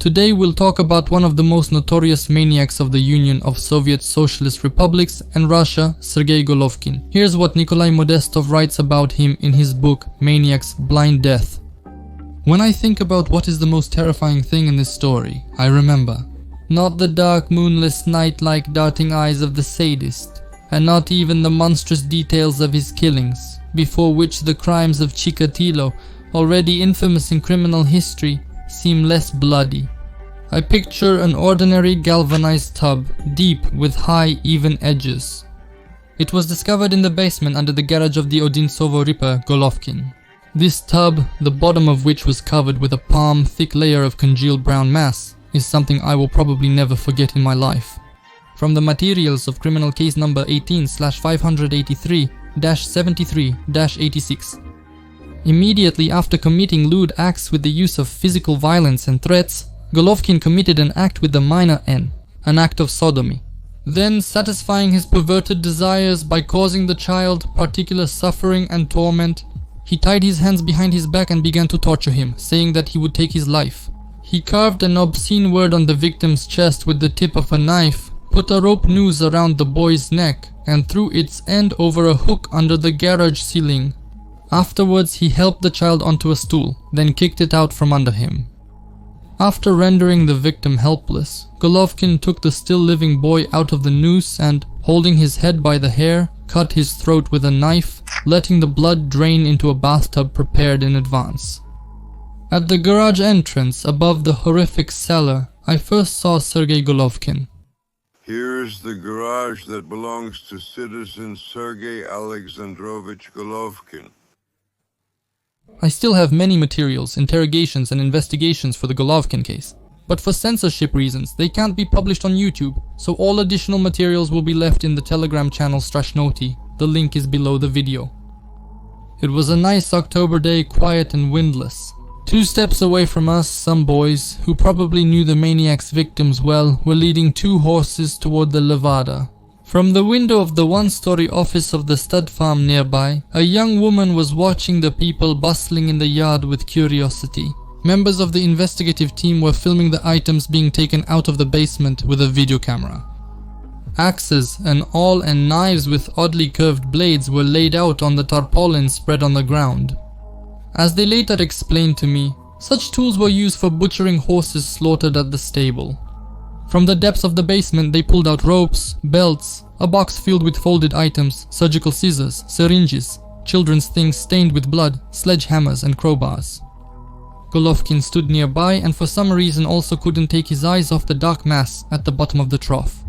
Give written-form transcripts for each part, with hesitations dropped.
Today we'll talk about one of the most notorious maniacs of the Union of Soviet Socialist Republics and Russia, Sergey Golovkin. Here's what Nikolai Modestov writes about him in his book Maniac's Blind Death. When I think about what is the most terrifying thing in this story, I remember not the dark moonless night-like darting eyes of the sadist, and not even the monstrous details of his killings, before which the crimes of Chikatilo, already infamous in criminal history, seem less bloody. I picture an ordinary galvanized tub, deep with high, even edges. It was discovered in the basement under the garage of the Odintsovo ripper Golovkin. This tub, the bottom of which was covered with a palm-thick layer of congealed brown mass, is something I will probably never forget in my life. From the materials of criminal case number 18/583-73-86. Immediately after committing lewd acts with the use of physical violence and threats, Golovkin committed an act with the minor n, an act of sodomy. Then, satisfying his perverted desires by causing the child particular suffering and torment, he tied his hands behind his back and began to torture him, saying that he would take his life. He carved an obscene word on the victim's chest with the tip of a knife, put a rope noose around the boy's neck, and threw its end over a hook under the garage ceiling. Afterwards, he helped the child onto a stool, then kicked it out from under him. After rendering the victim helpless, Golovkin took the still living boy out of the noose and, holding his head by the hair, cut his throat with a knife, letting the blood drain into a bathtub prepared in advance. At the garage entrance above the horrific cellar, I first saw Sergey Golovkin. Here's the garage that belongs to citizen Sergey Alexandrovich Golovkin. I still have many materials, interrogations and investigations for the Golovkin case, but for censorship reasons they can't be published on YouTube, so all additional materials will be left in the Telegram channel Strashnoti. The link is below the video. It was a nice October day, quiet and windless. 2 steps away from us, some boys, who probably knew the maniac's victims well, were leading 2 horses toward the Levada. From the window of the 1-story office of the stud farm nearby, a young woman was watching the people bustling in the yard with curiosity. Members of the investigative team were filming the items being taken out of the basement with a video camera. Axes, an awl and knives with oddly curved blades were laid out on the tarpaulin spread on the ground. As they later explained to me, such tools were used for butchering horses slaughtered at the stable. From the depths of the basement they pulled out ropes, belts, a box filled with folded items, surgical scissors, syringes, children's things stained with blood, sledgehammers and crowbars. Golovkin stood nearby and for some reason also couldn't take his eyes off the dark mass at the bottom of the trough.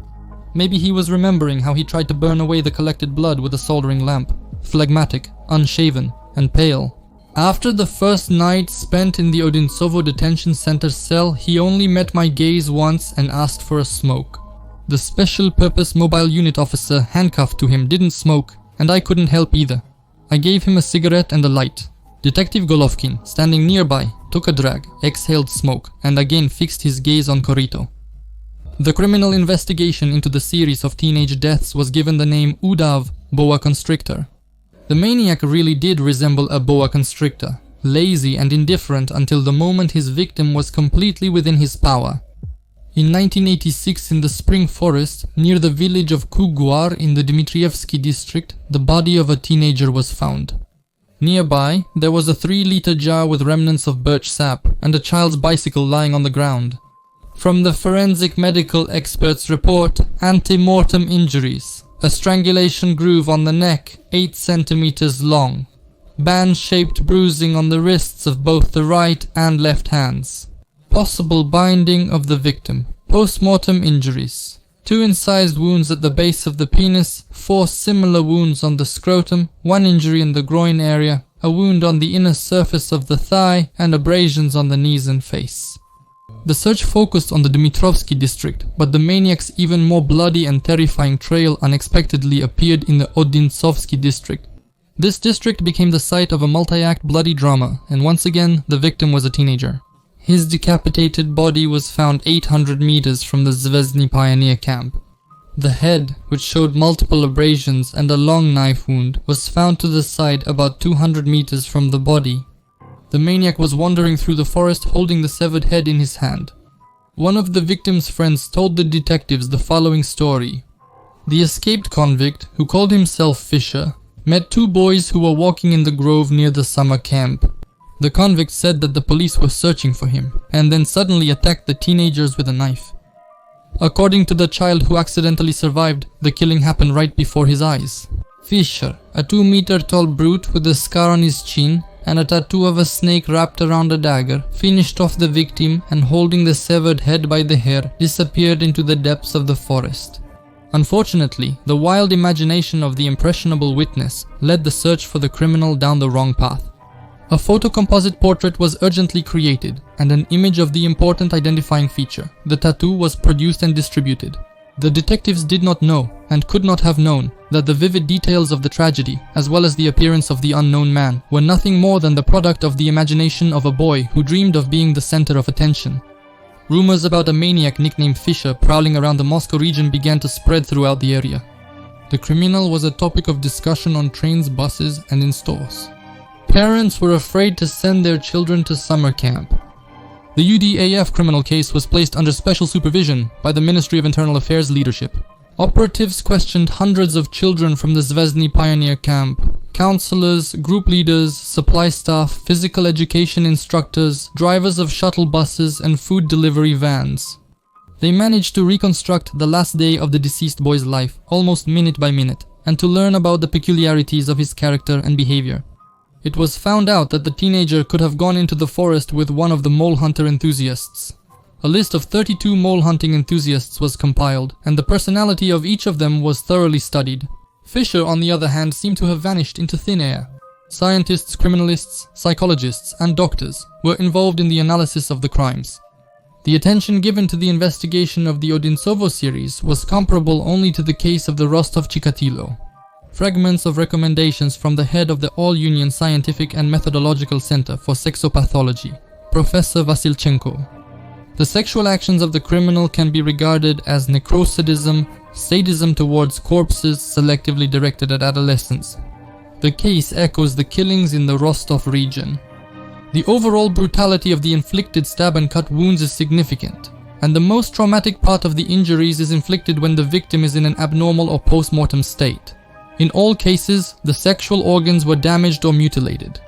Maybe he was remembering how he tried to burn away the collected blood with a soldering lamp, phlegmatic, unshaven, and pale. After the first night spent in the Odintsovo detention center cell, he only met my gaze once and asked for a smoke. The special purpose mobile unit officer handcuffed to him didn't smoke, and I couldn't help either. I gave him a cigarette and a light. Detective Golovkin, standing nearby, took a drag, exhaled smoke, and again fixed his gaze on Corito. The criminal investigation into the series of teenage deaths was given the name Udav, boa constrictor. The maniac really did resemble a boa constrictor, lazy and indifferent until the moment his victim was completely within his power. In 1986, in the spring forest, near the village of Kuguar in the Dmitrievsky district, the body of a teenager was found. Nearby, there was a 3-liter jar with remnants of birch sap and a child's bicycle lying on the ground. From the forensic medical expert's report, ante-mortem injuries. A strangulation groove on the neck, 8 centimeters long. Band-shaped bruising on the wrists of both the right and left hands. Possible binding of the victim. Post-mortem injuries. 2 incised wounds at the base of the penis, 4 similar wounds on the scrotum, 1 injury in the groin area, a wound on the inner surface of the thigh, and abrasions on the knees and face. The search focused on the Dmitrovsky district, but the maniac's even more bloody and terrifying trail unexpectedly appeared in the Odintsovsky district. This district became the site of a multi-act bloody drama, and once again, the victim was a teenager. His decapitated body was found 800 meters from the Zvezdny pioneer camp. The head, which showed multiple abrasions and a long knife wound, was found to the side about 200 meters from the body. The maniac was wandering through the forest holding the severed head in his hand. One of the victim's friends told the detectives the following story. The escaped convict, who called himself Fisher, met two boys who were walking in the grove near the summer camp. The convict said that the police were searching for him, and then suddenly attacked the teenagers with a knife. According to the child who accidentally survived, the killing happened right before his eyes. Fisher, a 2-meter tall brute with a scar on his chin and a tattoo of a snake wrapped around a dagger, finished off the victim and, holding the severed head by the hair, disappeared into the depths of the forest. Unfortunately, the wild imagination of the impressionable witness led the search for the criminal down the wrong path. A photocomposite portrait was urgently created, and an image of the important identifying feature, the tattoo, was produced and distributed. The detectives did not know, and could not have known, that the vivid details of the tragedy, as well as the appearance of the unknown man, were nothing more than the product of the imagination of a boy who dreamed of being the center of attention. Rumors about a maniac nicknamed Fisher prowling around the Moscow region began to spread throughout the area. The criminal was a topic of discussion on trains, buses, and in stores. Parents were afraid to send their children to summer camp. The UDAF criminal case was placed under special supervision by the Ministry of Internal Affairs leadership. Operatives questioned hundreds of children from the Zvezdny pioneer camp. Counselors, group leaders, supply staff, physical education instructors, drivers of shuttle buses and food delivery vans. They managed to reconstruct the last day of the deceased boy's life, almost minute by minute, and to learn about the peculiarities of his character and behavior. It was found out that the teenager could have gone into the forest with one of the mole hunter enthusiasts. A list of 32 mole hunting enthusiasts was compiled, and the personality of each of them was thoroughly studied. Fisher, on the other hand, seemed to have vanished into thin air. Scientists, criminalists, psychologists, and doctors were involved in the analysis of the crimes. The attention given to the investigation of the Odintsovo series was comparable only to the case of the Rostov-Chikatilo. Fragments of recommendations from the head of the All-Union Scientific and Methodological Center for Sexopathology, Professor Vasilchenko. The sexual actions of the criminal can be regarded as necrosadism, sadism towards corpses selectively directed at adolescents. The case echoes the killings in the Rostov region. The overall brutality of the inflicted stab and cut wounds is significant, and the most traumatic part of the injuries is inflicted when the victim is in an abnormal or post-mortem state. In all cases, the sexual organs were damaged or mutilated.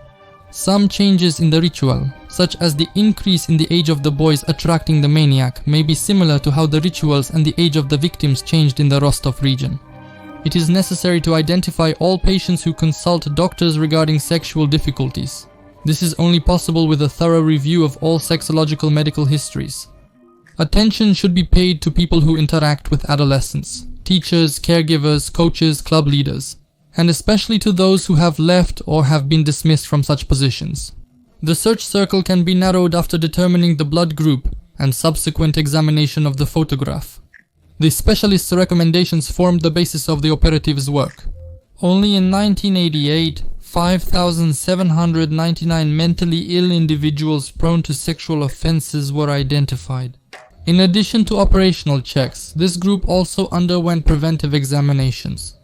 Some changes in the ritual, such as the increase in the age of the boys attracting the maniac, may be similar to how the rituals and the age of the victims changed in the Rostov region. It is necessary to identify all patients who consult doctors regarding sexual difficulties. This is only possible with a thorough review of all sexological medical histories. Attention should be paid to people who interact with adolescents. Teachers, caregivers, coaches, club leaders, and especially to those who have left or have been dismissed from such positions. The search circle can be narrowed after determining the blood group and subsequent examination of the photograph. The specialist's recommendations formed the basis of the operative's work. Only in 1988, 5,799 mentally ill individuals prone to sexual offenses were identified. In addition to operational checks, this group also underwent preventive examinations.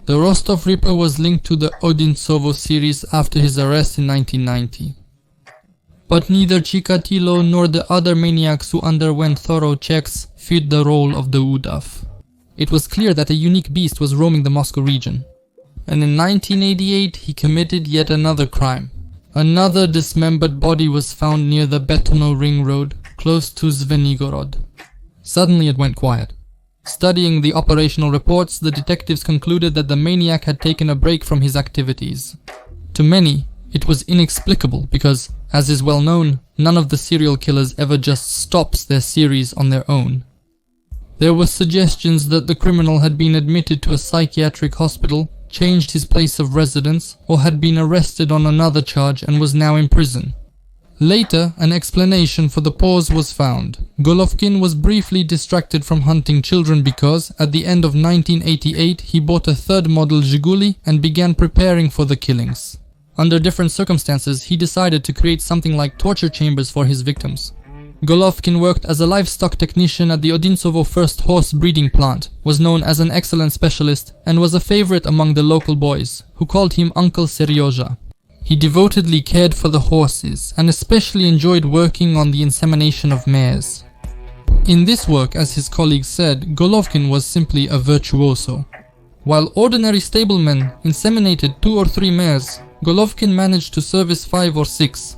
The Rostov Ripper was linked to the Odintsovo series after his arrest in 1990. But neither Chikatilo nor the other maniacs who underwent thorough checks fit the role of the UDAF. It was clear that a unique beast was roaming the Moscow region. And in 1988 he committed yet another crime. Another dismembered body was found near the Betono Ring Road, close to Zvenigorod. Suddenly it went quiet. Studying the operational reports, the detectives concluded that the maniac had taken a break from his activities. To many, it was inexplicable because, as is well known, none of the serial killers ever just stops their series on their own. There were suggestions that the criminal had been admitted to a psychiatric hospital, changed his place of residence, or had been arrested on another charge and was now in prison. Later, an explanation for the pause was found. Golovkin was briefly distracted from hunting children because, at the end of 1988, he bought a third model Zhiguli and began preparing for the killings. Under different circumstances, he decided to create something like torture chambers for his victims. Golovkin worked as a livestock technician at the Odintsovo first horse breeding plant, was known as an excellent specialist, and was a favorite among the local boys, who called him Uncle Seryozha. He devotedly cared for the horses, and especially enjoyed working on the insemination of mares. In this work, as his colleagues said, Golovkin was simply a virtuoso. While ordinary stablemen inseminated 2 or 3 mares, Golovkin managed to service 5 or 6.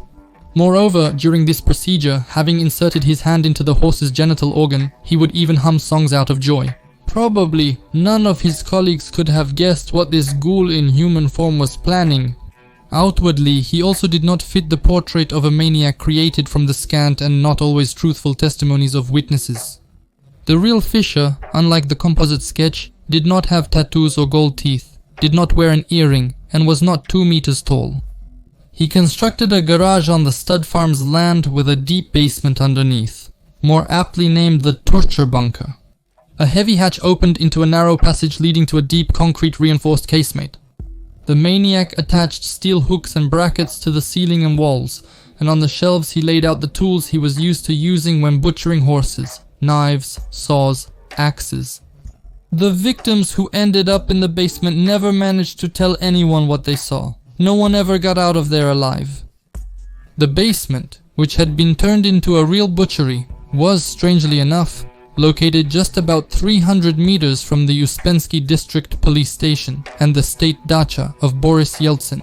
Moreover, during this procedure, having inserted his hand into the horse's genital organ, he would even hum songs out of joy. Probably none of his colleagues could have guessed what this ghoul in human form was planning. Outwardly, he also did not fit the portrait of a maniac created from the scant and not always truthful testimonies of witnesses. The real Fischer, unlike the composite sketch, did not have tattoos or gold teeth, did not wear an earring, and was not 2 meters tall. He constructed a garage on the stud farm's land with a deep basement underneath, more aptly named the torture bunker. A heavy hatch opened into a narrow passage leading to a deep concrete reinforced casemate. The maniac attached steel hooks and brackets to the ceiling and walls, and on the shelves he laid out the tools he was used to using when butchering horses: knives, saws, axes. The victims who ended up in the basement never managed to tell anyone what they saw. No one ever got out of there alive. The basement, which had been turned into a real butchery, was, strangely enough, located just about 300 meters from the Uspensky District Police Station and the state dacha of Boris Yeltsin.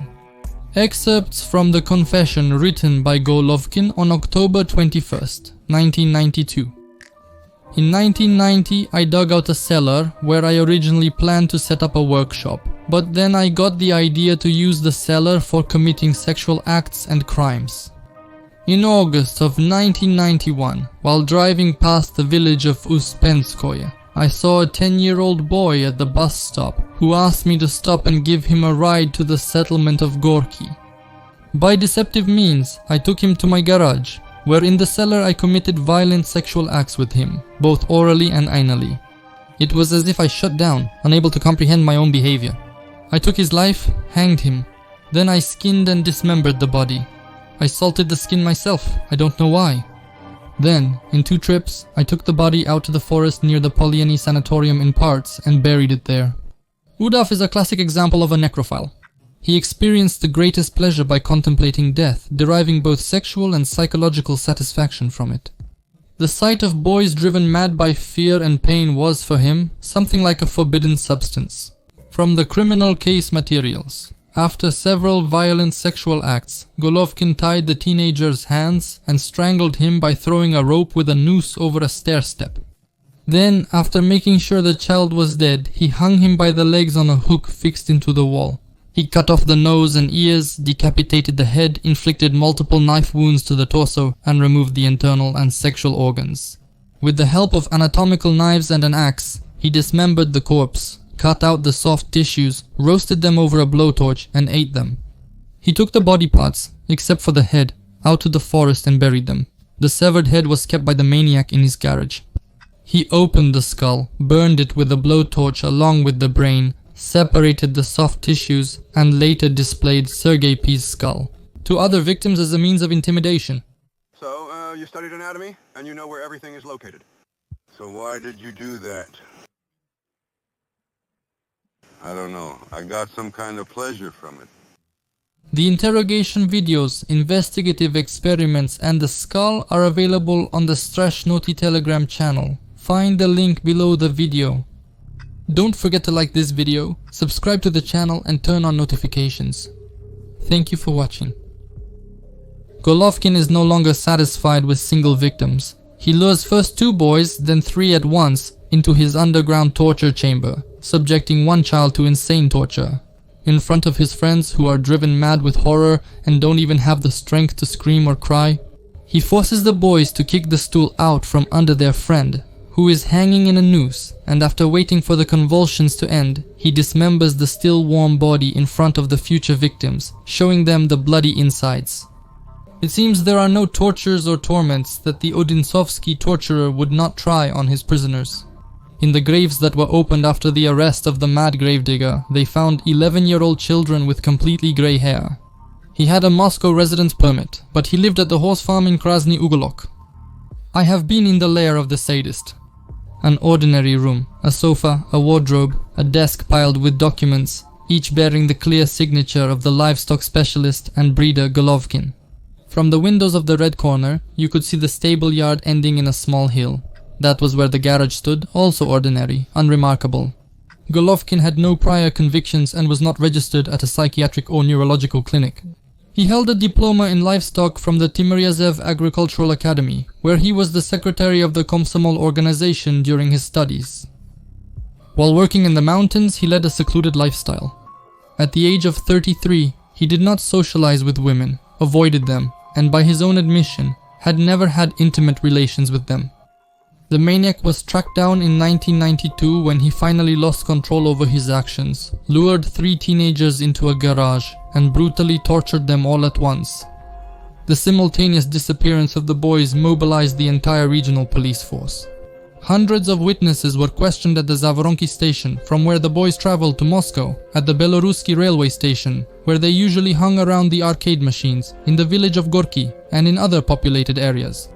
Excerpts from the confession written by Golovkin on October 21st, 1992. In 1990, I dug out a cellar where I originally planned to set up a workshop, but then I got the idea to use the cellar for committing sexual acts and crimes. In August of 1991, while driving past the village of Uspenskoye, I saw a 10-year-old boy at the bus stop who asked me to stop and give him a ride to the settlement of Gorky. By deceptive means, I took him to my garage, where in the cellar I committed violent sexual acts with him, both orally and anally. It was as if I shut down, unable to comprehend my own behavior. I took his life, hanged him. Then I skinned and dismembered the body. I salted the skin myself, I don't know why. Then, in 2 trips, I took the body out to the forest near the Polyeny Sanatorium in parts and buried it there. Udaf is a classic example of a necrophile. He experienced the greatest pleasure by contemplating death, deriving both sexual and psychological satisfaction from it. The sight of boys driven mad by fear and pain was, for him, something like a forbidden substance. From the criminal case materials. After several violent sexual acts, Golovkin tied the teenager's hands and strangled him by throwing a rope with a noose over a stair step. Then, after making sure the child was dead, he hung him by the legs on a hook fixed into the wall. He cut off the nose and ears, decapitated the head, inflicted multiple knife wounds to the torso, and removed the internal and sexual organs. With the help of anatomical knives and an axe, he dismembered the corpse, cut out the soft tissues, roasted them over a blowtorch, and ate them. He took the body parts, except for the head, out to the forest and buried them. The severed head was kept by the maniac in his garage. He opened the skull, burned it with a blowtorch along with the brain, separated the soft tissues, and later displayed Sergey P.'s skull to other victims as a means of intimidation. So, you studied anatomy, and you know where everything is located. So why did you do that? I don't know. I got some kind of pleasure from it. The interrogation videos, investigative experiments, and the skull are available on the Strashnoti Telegram channel. Find the link below the video. Don't forget to like this video, subscribe to the channel, and turn on notifications. Thank you for watching. Golovkin is no longer satisfied with single victims. He lures first 2 boys, then 3 at once, into his underground torture chamber, subjecting one child to insane torture, in front of his friends who are driven mad with horror and don't even have the strength to scream or cry. He forces the boys to kick the stool out from under their friend, who is hanging in a noose, and after waiting for the convulsions to end, he dismembers the still warm body in front of the future victims, showing them the bloody insides. It seems there are no tortures or torments that the Odinsovsky torturer would not try on his prisoners. In the graves that were opened after the arrest of the mad gravedigger, they found 11-year-old children with completely grey hair. He had a Moscow residence permit, but he lived at the horse farm in Krasny Ugolok. I have been in the lair of the sadist. An ordinary room, a sofa, a wardrobe, a desk piled with documents, each bearing the clear signature of the livestock specialist and breeder Golovkin. From the windows of the red corner, you could see the stable yard ending in a small hill. That was where the garage stood, also ordinary, unremarkable. Golovkin had no prior convictions and was not registered at a psychiatric or neurological clinic. He held a diploma in livestock from the Timuryazev Agricultural Academy, where he was the secretary of the Komsomol organization during his studies. While working in the mountains, he led a secluded lifestyle. At the age of 33, he did not socialize with women, avoided them, and by his own admission, had never had intimate relations with them. The maniac was tracked down in 1992 when he finally lost control over his actions, lured 3 teenagers into a garage, and brutally tortured them all at once. The simultaneous disappearance of the boys mobilized the entire regional police force. Hundreds of witnesses were questioned at the Zavoronki station, from where the boys traveled to Moscow, at the Beloruski railway station, where they usually hung around the arcade machines, in the village of Gorky, and in other populated areas.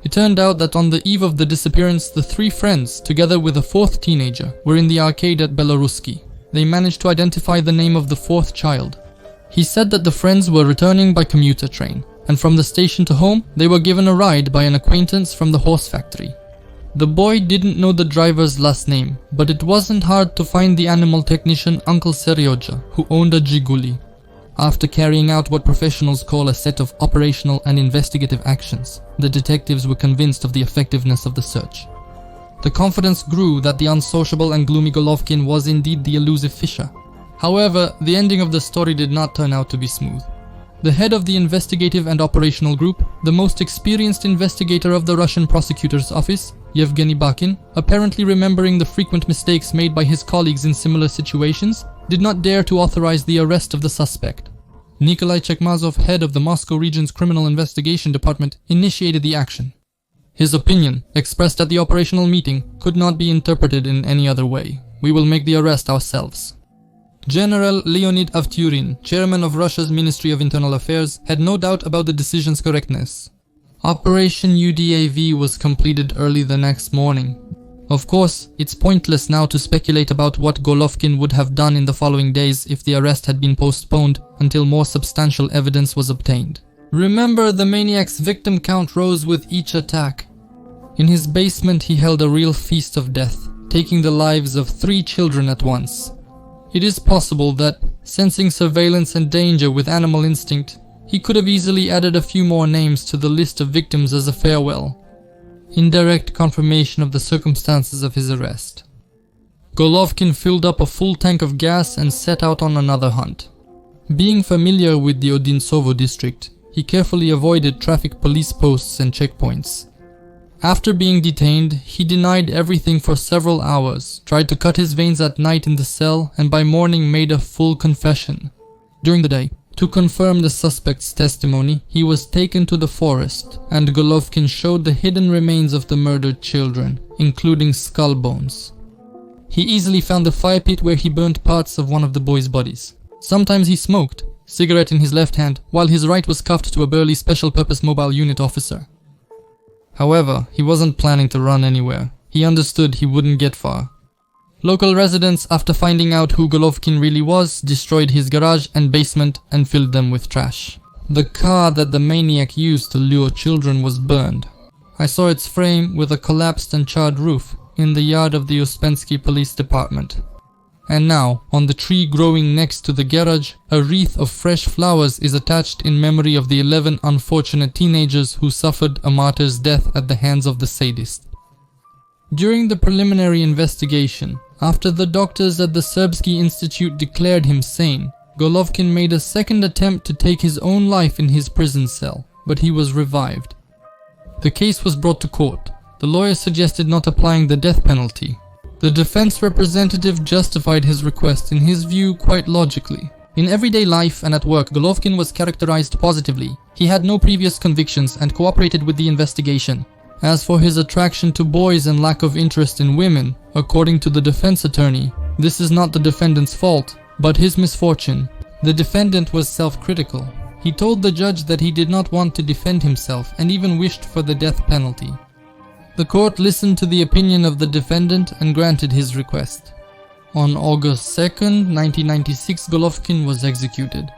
It turned out that on the eve of the disappearance, the 3 friends, together with a 4th teenager, were in the arcade at Beloruski. They managed to identify the name of the 4th child. He said that the friends were returning by commuter train, and from the station to home, they were given a ride by an acquaintance from the horse factory. The boy didn't know the driver's last name, but it wasn't hard to find the animal technician Uncle Seryoja, who owned a Jiguli. After carrying out what professionals call a set of operational and investigative actions, the detectives were convinced of the effectiveness of the search. The confidence grew that the unsociable and gloomy Golovkin was indeed the elusive Fisher. However, the ending of the story did not turn out to be smooth. The head of the investigative and operational group, the most experienced investigator of the Russian prosecutor's office, Yevgeny Bakin, apparently remembering the frequent mistakes made by his colleagues in similar situations, did not dare to authorize the arrest of the suspect. Nikolai Chekmazov, head of the Moscow region's criminal investigation department, initiated the action. His opinion, expressed at the operational meeting, could not be interpreted in any other way. We will make the arrest ourselves. General Leonid Avtyurin, chairman of Russia's Ministry of Internal Affairs, had no doubt about the decision's correctness. Operation UDAV was completed early the next morning. Of course, it's pointless now to speculate about what Golovkin would have done in the following days if the arrest had been postponed until more substantial evidence was obtained. Remember, the maniac's victim count rose with each attack. In his basement he held a real feast of death, taking the lives of 3 children at once. It is possible that, sensing surveillance and danger with animal instinct, he could have easily added a few more names to the list of victims as a farewell. Indirect confirmation of the circumstances of his arrest. Golovkin filled up a full tank of gas and set out on another hunt. Being familiar with the Odintsovo district, he carefully avoided traffic police posts and checkpoints. After being detained, he denied everything for several hours, tried to cut his veins at night in the cell, and by morning made a full confession. During the day, to confirm the suspect's testimony, he was taken to the forest, and Golovkin showed the hidden remains of the murdered children, including skull bones. He easily found the fire pit where he burnt parts of one of the boys' bodies. Sometimes he smoked, cigarette in his left hand, while his right was cuffed to a burly special-purpose mobile unit officer. However, he wasn't planning to run anywhere. He understood he wouldn't get far. Local residents, after finding out who Golovkin really was, destroyed his garage and basement and filled them with trash. The car that the maniac used to lure children was burned. I saw its frame with a collapsed and charred roof in the yard of the Uspensky police department. And now, on the tree growing next to the garage, a wreath of fresh flowers is attached in memory of the 11 unfortunate teenagers who suffered a martyr's death at the hands of the sadist. During the preliminary investigation, after the doctors at the Serbsky Institute declared him sane, Golovkin made a second attempt to take his own life in his prison cell, but he was revived. The case was brought to court. The lawyer suggested not applying the death penalty. The defense representative justified his request in his view quite logically. In everyday life and at work, Golovkin was characterized positively. He had no previous convictions and cooperated with the investigation. As for his attraction to boys and lack of interest in women, according to the defense attorney, this is not the defendant's fault, but his misfortune. The defendant was self-critical. He told the judge that he did not want to defend himself and even wished for the death penalty. The court listened to the opinion of the defendant and granted his request. On August 2nd, 1996, Golovkin was executed.